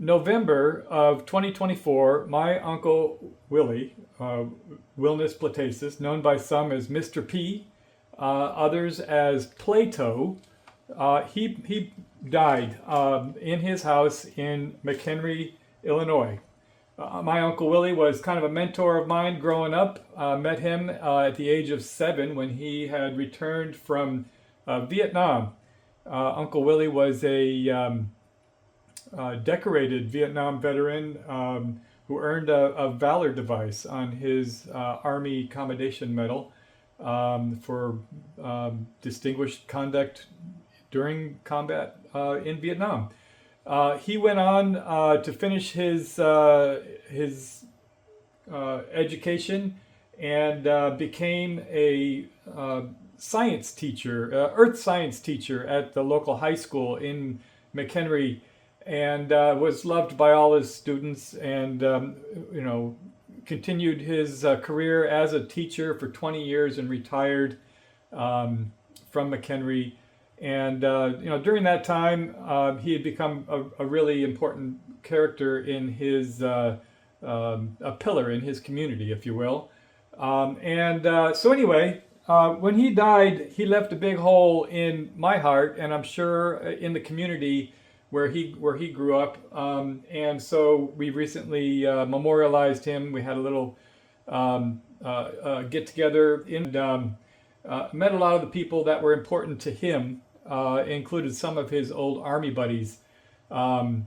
November of 2024, my uncle Willie, Wilnus Platasis, known by some as Mr. P, others as Plato, he died in his house in McHenry, Illinois. My uncle Willie was kind of a mentor of mine growing up. Met him at the age of 7 when he had returned from Vietnam. Uncle Willie was a decorated Vietnam veteran who earned a Valor Device on his Army Commendation Medal for distinguished conduct during combat in Vietnam. He went on to finish his education and became a science teacher, earth science teacher at the local high school in McHenry, and was loved by all his students, and continued his career as a teacher for 20 years and retired from McHenry. And during that time, he had become a really important character in his a pillar in his community, if you will. So anyway, when he died, he left a big hole in my heart, and I'm sure in the community where he grew up. And so we recently memorialized him. We had a little get together and met a lot of the people that were important to him. Included some of his old Army buddies. And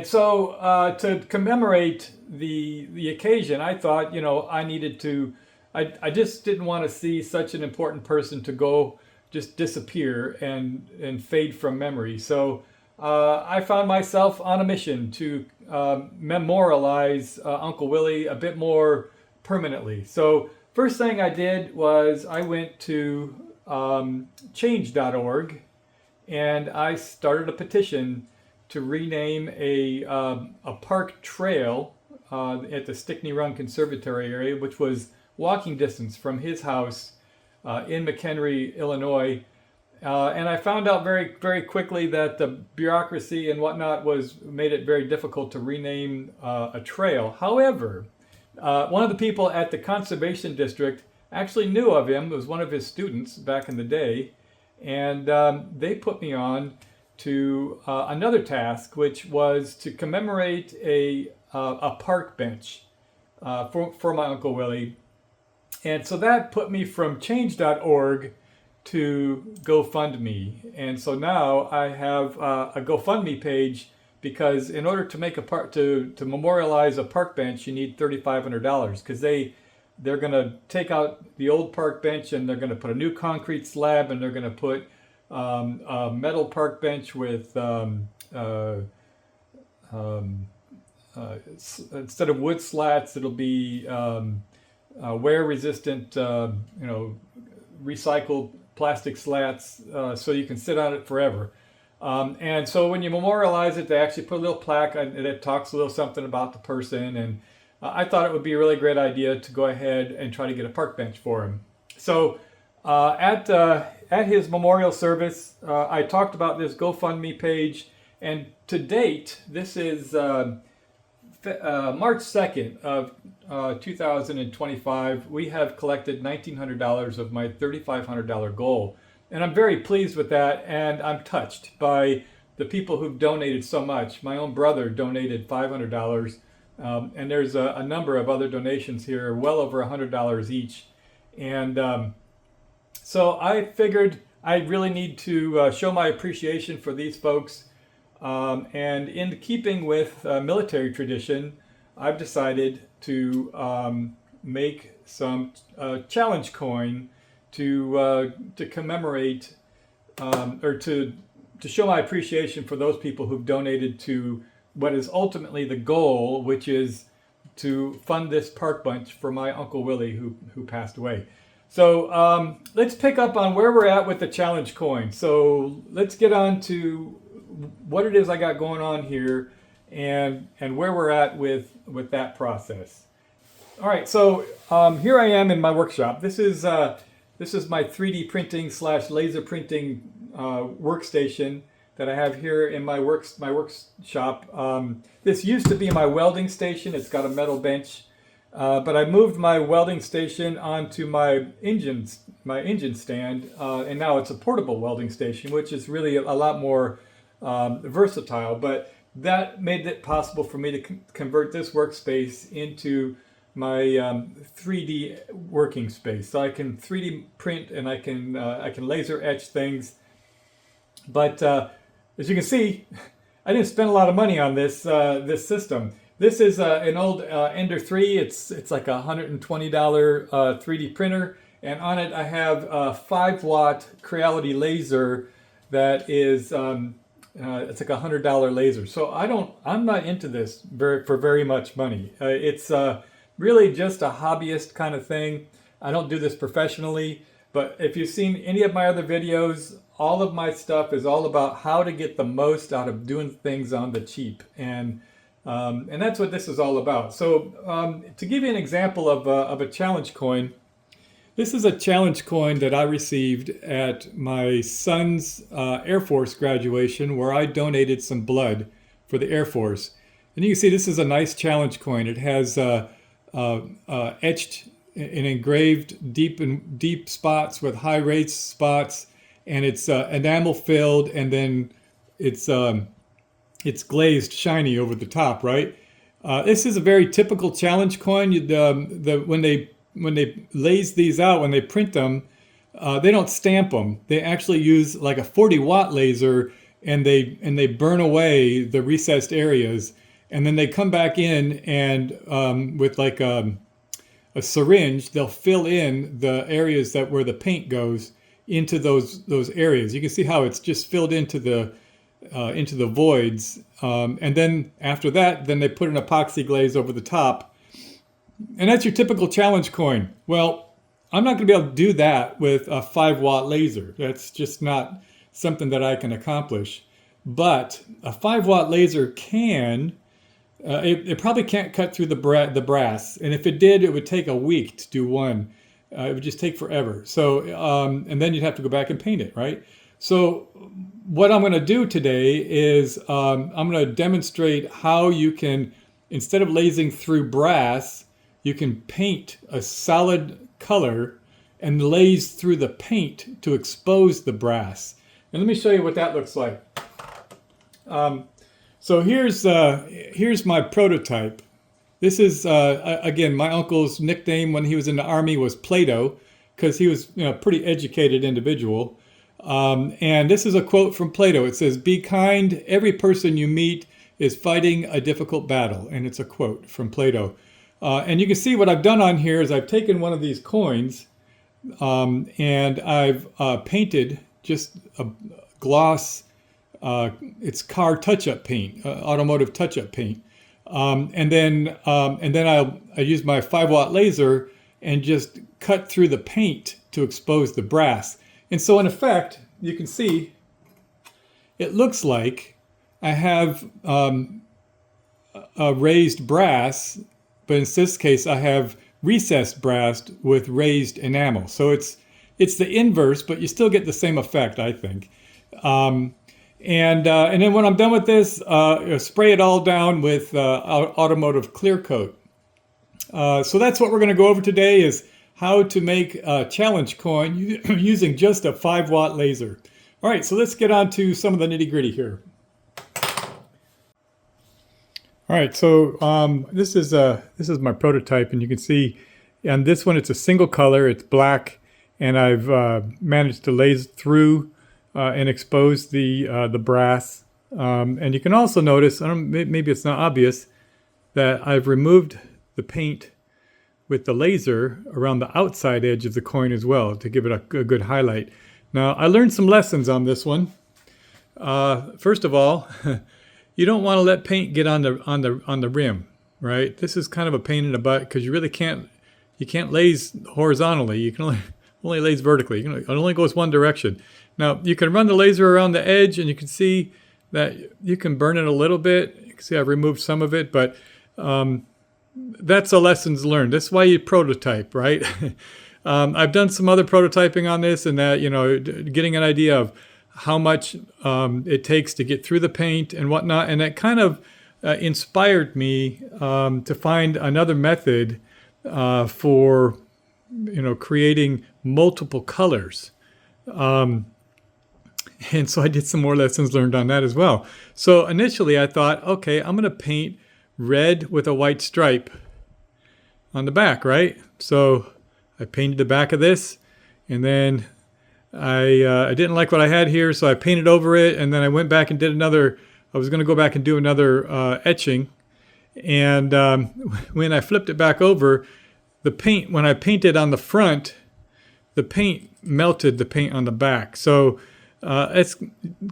so to commemorate the occasion, I thought, I needed to, I just didn't want to see such an important person to go just disappear and fade from memory. So I found myself on a mission to memorialize Uncle Willie a bit more permanently. So first thing I did was I went to change.org, and I started a petition to rename a park trail at the Stickney Run Conservatory area, which was walking distance from his house in McHenry, Illinois. And I found out very, very quickly that the bureaucracy and whatnot made it very difficult to rename a trail. However, one of the people at the Conservation District actually knew of him. It was one of his students back in the day, and they put me on to another task, which was to commemorate a park bench for my Uncle Willie. And so that put me from change.org to GoFundMe. And so now I have a GoFundMe page, because in order to make to memorialize a park bench, you need $3,500, because they're going to take out the old park bench and they're going to put a new concrete slab, and they're going to put a metal park bench with instead of wood slats, it'll be wear resistant, recycled plastic slats, so you can sit on it forever. And so when you memorialize it, they actually put a little plaque and it talks a little something about the person. And I thought it would be a really great idea to go ahead and try to get a park bench for him. So at his memorial service, I talked about this GoFundMe page, and to date, this is March 2nd of 2025, we have collected $1,900 of my $3,500 goal. And I'm very pleased with that, and I'm touched by the people who've donated so much. My own brother donated $500, and there's a number of other donations here, well over $100 each. And so I figured I really need to show my appreciation for these folks. And in keeping with military tradition, I've decided to make some challenge coin to commemorate or to show my appreciation for those people who've donated to what is ultimately the goal, which is to fund this park bench for my Uncle Willie who passed away. So let's pick up on where we're at with the challenge coin. So let's get on to what it is I got going on here and where we're at with that process. All right, so here I am in my workshop. This is my 3D printing / laser printing workstation. that I have here in my workshop. This used to be my welding station. It's got a metal bench, but I moved my welding station onto my engine stand, and now it's a portable welding station, which is really a lot more versatile. But that made it possible for me to convert this workspace into my 3D working space. So I can 3D print, and I can laser etch things. But as you can see, I didn't spend a lot of money on this system. This is an old Ender 3. It's like a $120 3D printer, and on it I have a 5-watt Creality laser that is it's like a $100 laser. So I'm not into this for very much money. It's really just a hobbyist kind of thing. I don't do this professionally, but if you've seen any of my other videos, all of my stuff is all about how to get the most out of doing things on the cheap, and that's what this is all about. So to give you an example of a challenge coin, this is a challenge coin that I received at my son's Air Force graduation, where I donated some blood for the Air Force. And you can see this is a nice challenge coin. It has etched and engraved deep spots with high raised spots, and it's enamel filled, and then it's glazed shiny over the top, right? This is a very typical challenge coin. When they laze these out, when they print them, they don't stamp them. They actually use like a 40-watt laser, and they burn away the recessed areas, and then they come back in and with like a syringe, they'll fill in the areas where the paint goes into those areas. You can see how it's just filled into the voids, and then after that, then they put an epoxy glaze over the top. And that's your typical challenge coin. Well, I'm not going to be able to do that with a 5-watt laser. That's just not something that I can accomplish. But a 5-watt laser can, it probably can't cut through the brass. And if it did, it would take a week to do one. It would just take forever. So, and then you'd have to go back and paint it, right? So what I'm going to do today is I'm going to demonstrate how you can, instead of lasing through brass, you can paint a solid color and laze through the paint to expose the brass. And let me show you what that looks like. So here's my prototype. This is, again, my uncle's nickname when he was in the Army was Plato, because he was a pretty educated individual. And this is a quote from Plato. It says, "Be kind, every person you meet is fighting a difficult battle." And it's a quote from Plato. And you can see what I've done on here is I've taken one of these coins and I've painted just a gloss, it's car touch-up paint, automotive touch-up paint. And then I use my 5-watt laser and just cut through the paint to expose the brass. And so in effect, you can see it looks like I have a raised brass, but in this case, I have recessed brass with raised enamel. So it's the inverse, but you still get the same effect, I think. And then when I'm done with this, spray it all down with automotive clear coat. So that's what we're going to go over today, is how to make a challenge coin using just a 5-watt laser. All right, so let's get on to some of the nitty-gritty here. All right, so this is my prototype, and you can see on this one it's a single color, it's black, and I've managed to laze through and expose the brass. And you can also notice, maybe it's not obvious, that I've removed the paint with the laser around the outside edge of the coin as well to give it a good highlight. Now, I learned some lessons on this one. First of all, you don't want to let paint get on the rim, right? This is kind of a pain in the butt because you really can't laze horizontally. You can only laze vertically. It only goes one direction. Now you can run the laser around the edge, and you can see that you can burn it a little bit. You can see I've removed some of it, but that's a lessons learned. That's why you prototype, right? I've done some other prototyping on this, and that getting an idea of how much it takes to get through the paint and whatnot. And that kind of inspired me to find another method for creating multiple colors. And so I did some more lessons learned on that as well. So initially I thought, okay, I'm going to paint red with a white stripe on the back, right? So I painted the back of this, and then I didn't like what I had here, so I painted over it, and then I went back and did another. I was going to go back and do another etching, and when I flipped it back over, the paint, when I painted on the front, the paint melted the paint on the back. So it's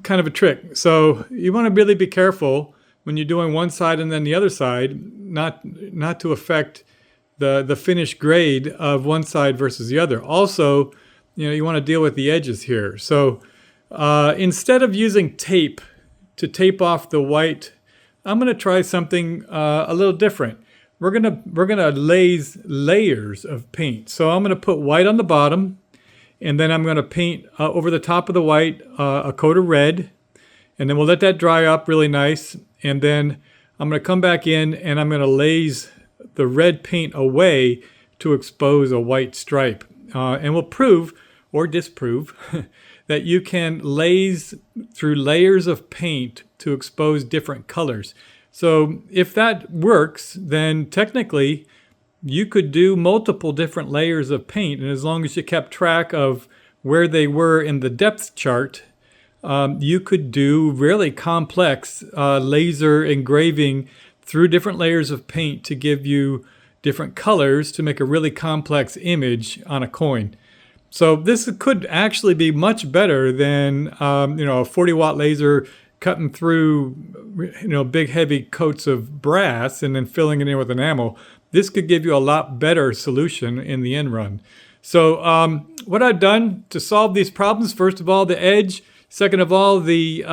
kind of a trick. So you want to really be careful when you're doing one side and then the other side, not to affect the finished grade of one side versus the other. Also, you want to deal with the edges here. So instead of using tape to tape off the white, I'm going to try something a little different. We're gonna laze layers of paint. So I'm going to put white on the bottom, and then I'm going to paint over the top of the white a coat of red, and then we'll let that dry up really nice. And then I'm going to come back in and I'm going to laze the red paint away to expose a white stripe. And we'll prove or disprove that you can laze through layers of paint to expose different colors. So if that works, then technically you could do multiple different layers of paint, and as long as you kept track of where they were in the depth chart, you could do really complex laser engraving through different layers of paint to give you different colors to make a really complex image on a coin. So this could actually be much better than a 40-watt laser cutting through big heavy coats of brass and then filling it in with enamel. This could give you a lot better solution in the end run. So what I've done to solve these problems, first of all, the edge. Second of all, the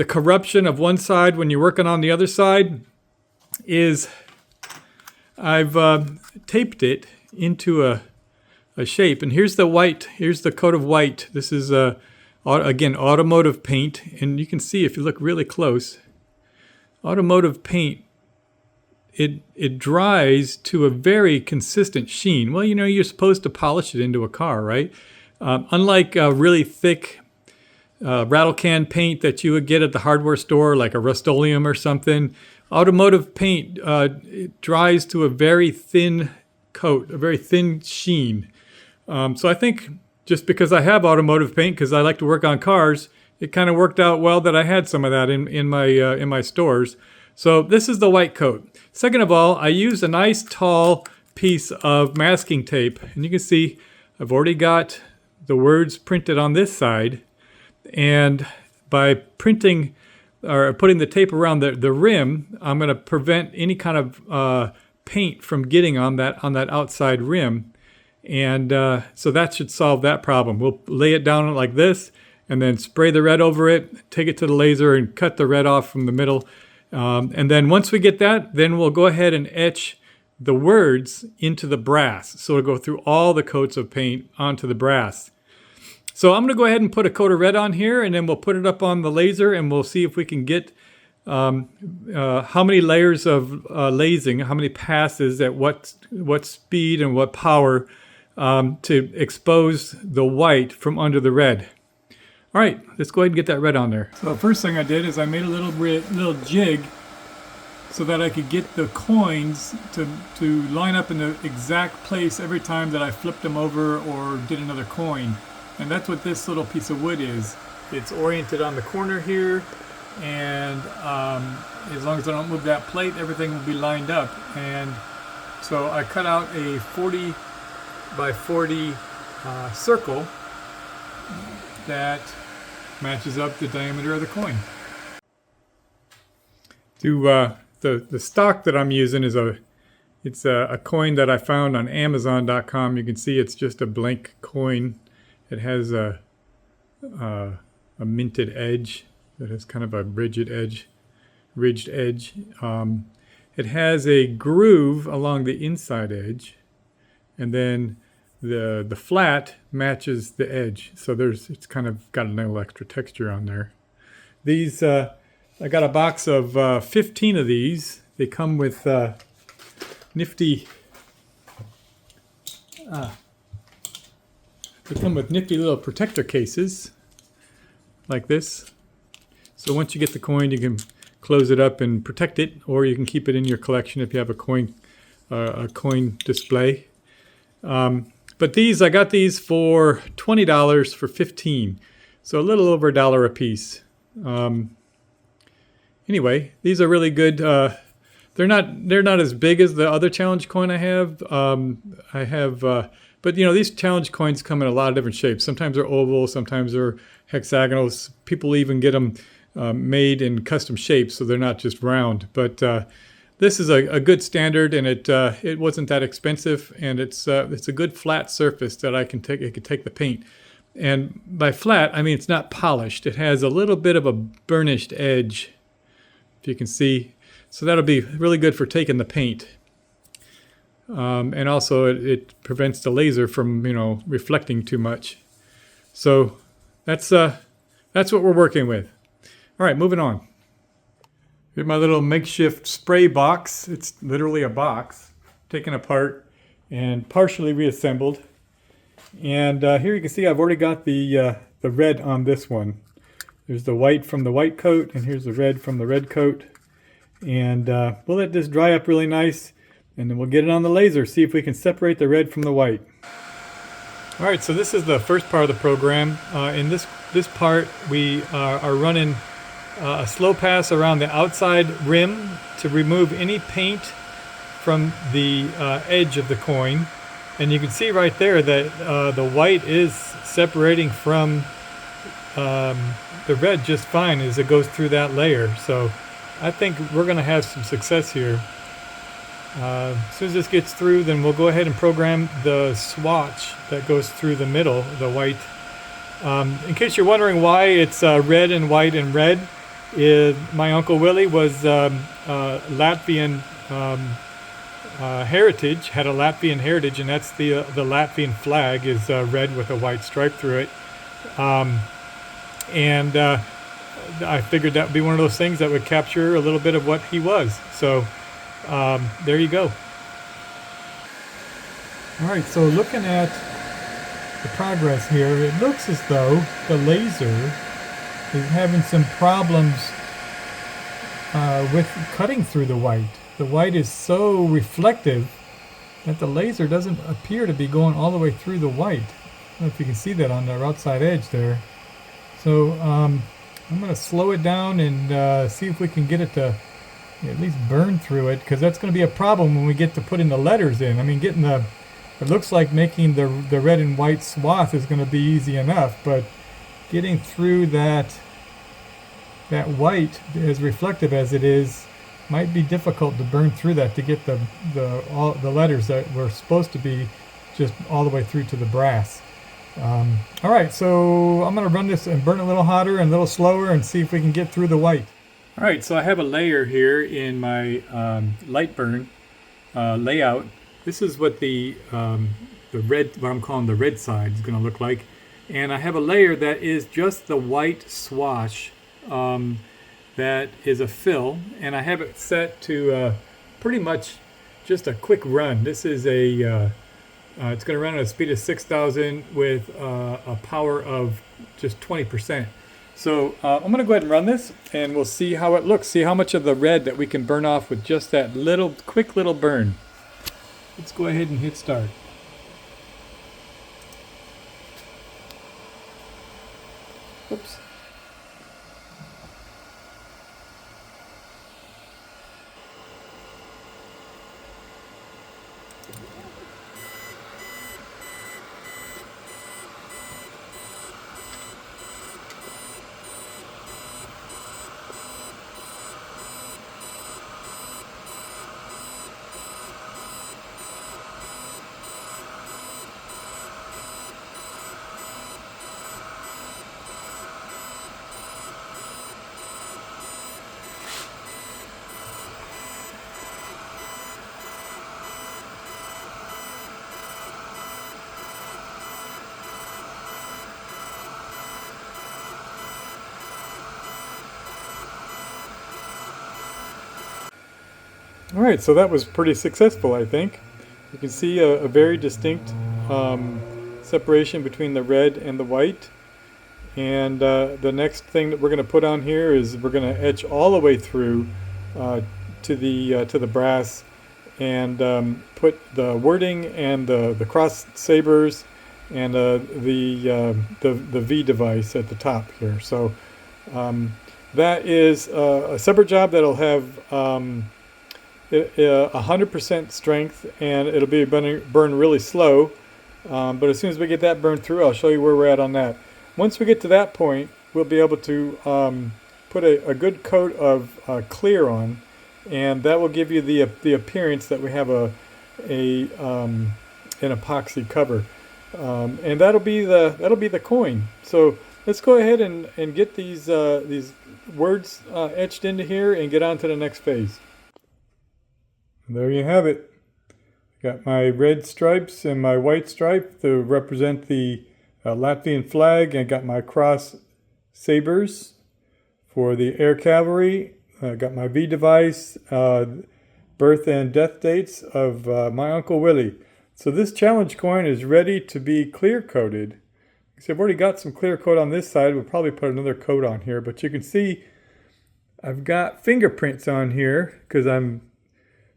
corruption of one side when you're working on the other side, is I've taped it into a shape. And here's the white. Here's the coat of white. This is again automotive paint, and you can see if you look really close, automotive paint. It dries to a very consistent sheen. Well, you're supposed to polish it into a car, right? Unlike really thick rattle can paint that you would get at the hardware store, like a Rust-Oleum or something, automotive paint it dries to a very thin coat, a very thin sheen. So I think just because I have automotive paint, because I like to work on cars, it kind of worked out well that I had some of that in my stores. So this is the white coat. Second of all, I used a nice tall piece of masking tape, and you can see I've already got the words printed on this side, and by printing or putting the tape around the rim, I'm going to prevent any kind of paint from getting on that outside rim, and so that should solve that problem. We'll lay it down like this and then spray the red over it, take it to the laser and cut the red off from the middle. And then once we get that, then we'll go ahead and etch the words into the brass. So it'll go through all the coats of paint onto the brass. So I'm going to go ahead and put a coat of red on here, and then we'll put it up on the laser, and we'll see if we can get how many layers of lasing, how many passes at what speed and what power to expose the white from under the red. All right, let's go ahead and get that red on there. So the first thing I did is I made a little jig so that I could get the coins to line up in the exact place every time that I flipped them over or did another coin. And that's what this little piece of wood is. It's oriented on the corner here, and as long as I don't move that plate, everything will be lined up. And so I cut out a 40 by 40 circle that matches up the diameter of the coin. The stock that I'm using is a coin that I found on Amazon.com. You can see it's just a blank coin. It has a minted edge that has kind of a ridged edge. It has a groove along the inside edge, and then the flat matches the edge, so it's kind of got a little extra texture on there. These I got a box of 15 of these. They come with nifty little protector cases like this. So once you get the coin, you can close it up and protect it, or you can keep it in your collection if you have a coin display. But these, I got these for $20 for 15, so a little over $1 a piece. Anyway, these are really good. They're not as big as the other challenge coin I have. But you know, these challenge coins come in a lot of different shapes. Sometimes they're oval, sometimes they're hexagonal. People even get them made in custom shapes, so they're not just round. But this is a good standard, and it wasn't that expensive, and it's a good flat surface that it can take the paint. And by flat, I mean it's not polished. It has a little bit of a burnished edge, if you can see. So that'll be really good for taking the paint. And also it prevents the laser from, you know, reflecting too much. So that's what we're working with. All right, moving on. Here's my little makeshift spray box. It's literally a box taken apart and partially reassembled. And here you can see I've already got the red on this one. There's the white from the white coat, and here's the red from the red coat. And we'll let this dry up really nice, and then we'll get it on the laser, see if we can separate the red from the white. All right, so this is the first part of the program. In this part, we are running a slow pass around the outside rim to remove any paint from the edge of the coin. And you can see right there that the white is separating from the red just fine as it goes through that layer. So I think we're going to have some success here. As soon as this gets through, then we'll go ahead and program the swatch that goes through the middle, the white. In case you're wondering why it's red and white and red, my Uncle Willie was Latvian heritage, had a Latvian heritage, and that's the Latvian flag is red with a white stripe through it. And I figured that would be one of those things that would capture a little bit of what he was. So there you go. All right, so looking at the progress here, it looks as though the laser is having some problems with cutting through the white. The white is so reflective that the laser doesn't appear to be going all the way through the white. I don't know if you can see that on the outside edge there. So I'm going to slow it down and see if we can get it to at least burn through it, because that's going to be a problem when we get to putting the letters in. I mean, it looks like making the red and white swath is going to be easy enough, but getting through that white, as reflective as it is, might be difficult to burn through that to get the letters that were supposed to be just all the way through to the brass. All right, so I'm going to run this and burn it a little hotter and a little slower and see if we can get through the white. All right, so I have a layer here in my light burn layout. This is what the red, what I'm calling the red side, is going to look like. And I have a layer that is just the white swash that is a fill, and I have it set to pretty much just a quick run. This is it's going to run at a speed of 6,000 with a power of just 20%. So I'm going to go ahead and run this, and we'll see how it looks. See how much of the red that we can burn off with just that quick little burn. Let's go ahead and hit start. Oops. All right, so that was pretty successful, I think. You can see a very distinct separation between the red and the white. And the next thing that we're going to put on here is we're going to etch all the way through to the brass, and put the wording and the cross sabers and the V device at the top here. So that is a separate job that'll have 100% strength, and it'll be burn really slow. But as soon as we get that burned through, I'll show you where we're at on that. Once we get to that point, we'll be able to put a good coat of clear on, and that will give you the appearance that we have an epoxy cover, and that'll be the coin. So let's go ahead and get these words etched into here and get on to the next phase. There you have it. Got my red stripes and my white stripe to represent the Latvian flag. I got my cross sabers for the air cavalry. I got my V device, birth and death dates of my Uncle Willie. So this challenge coin is ready to be clear coated. So I've already got some clear coat on this side. We'll probably put another coat on here, but you can see I've got fingerprints on here because I'm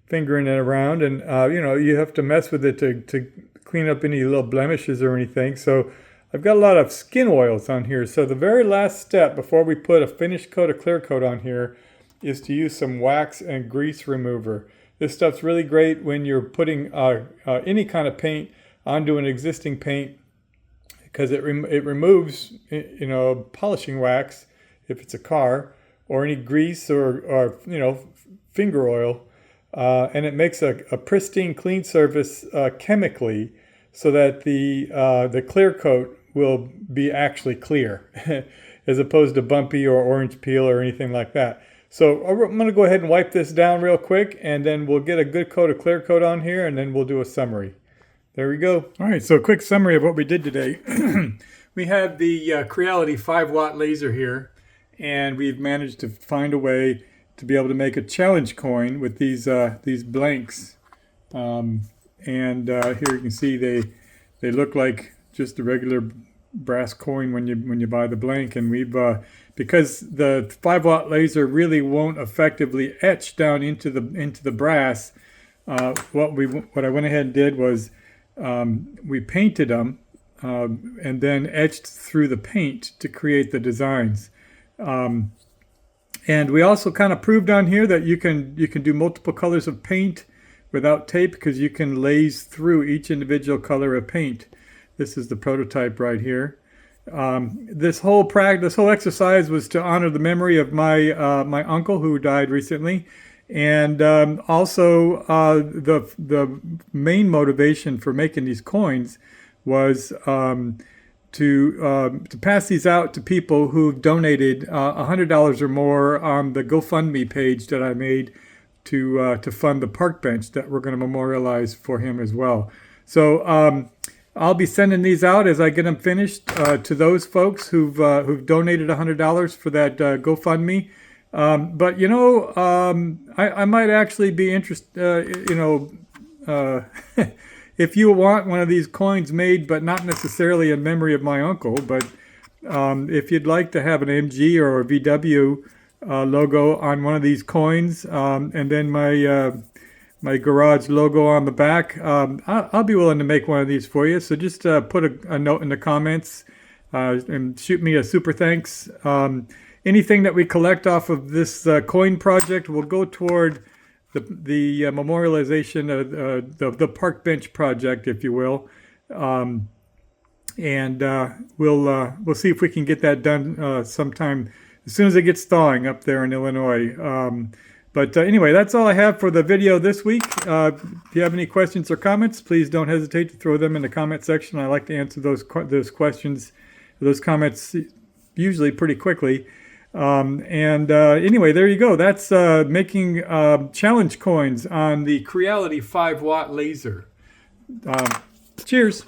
fingering it around, and you have to mess with it to clean up any little blemishes or anything. So I've got a lot of skin oils on here. So the very last step before we put a finished coat of clear coat on here is to use some wax and grease remover. This stuff's really great when you're putting any kind of paint onto an existing paint, because it removes polishing wax if it's a car, or any grease or finger oil, and it makes a pristine clean surface chemically, so that the clear coat will be actually clear as opposed to bumpy or orange peel or anything like that. So I'm going to go ahead and wipe this down real quick, and then we'll get a good coat of clear coat on here, and then we'll do a summary. There we go. All right, so a quick summary of what we did today. We have the Creality 5-watt laser here, and we've managed to find a way to be able to make a challenge coin with these blanks. And here you can see they look like just a regular brass coin when you buy the blank, and we've because the 5-watt laser really won't effectively etch down into the brass. What I went ahead and did was we painted them and then etched through the paint to create the designs. And we also kind of proved on here that you can do multiple colors of paint without tape, because you can laze through each individual color of paint. This is the prototype right here. This whole exercise was to honor the memory of my uncle who died recently, and also the main motivation for making these coins was to pass these out to people who've donated $100 or more on the GoFundMe page that I made to fund the park bench that we're going to memorialize for him as well. So I'll be sending these out as I get them finished to those folks who've donated $100 for that GoFundMe. But I might actually be interested. If you want one of these coins made, but not necessarily in memory of my uncle, but if you'd like to have an MG or a VW logo on one of these coins, and then my garage logo on the back, I'll be willing to make one of these for you. So just put a note in the comments and shoot me a super thanks. Anything that we collect off of this coin project will go toward the memorialization of the park bench project, if you will. And we'll see if we can get that done sometime as soon as it gets thawing up there in Illinois. But anyway, that's all I have for the video this week. If you have any questions or comments, please don't hesitate to throw them in the comment section. I like to answer those questions, those comments usually pretty quickly. Anyway, there you go. That's making challenge coins on the Creality 5-watt laser. Cheers.